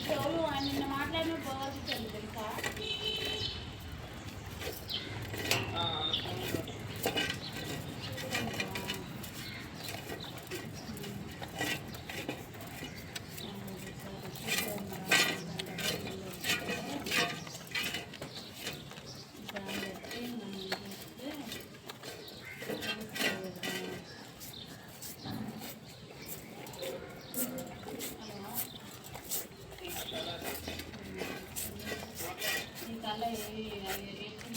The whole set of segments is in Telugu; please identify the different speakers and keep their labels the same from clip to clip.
Speaker 1: చెవులు ఆయన నిన్న మాట్లాడిన పోవాలి తెలుసా.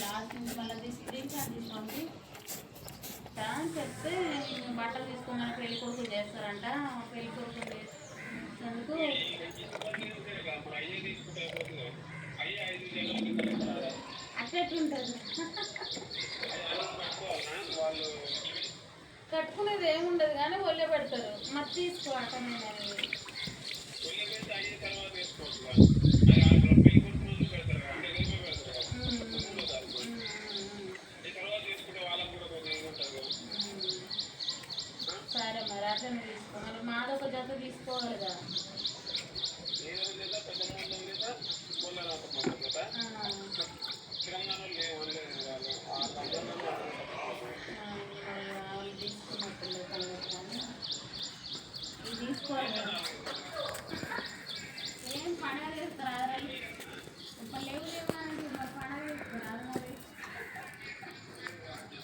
Speaker 1: లాస్ట్ నుంచి మళ్ళీ తీసుకోండి అని చెప్తే బట్టలు తీసుకోమని పెళ్లి కొడుకు చేస్తారంట. పెళ్లి కొడుకు చేసేందుకు అట్లెట్లుంటుంది. కట్టుకునేది ఏముండదు కానీ ఒళ్ళే పెడతారు. మరి తీసుకో అటనే సరే మరి అట్లనే తీసుకో. మరి మాదొక జత తీసుకోవాలి కదా.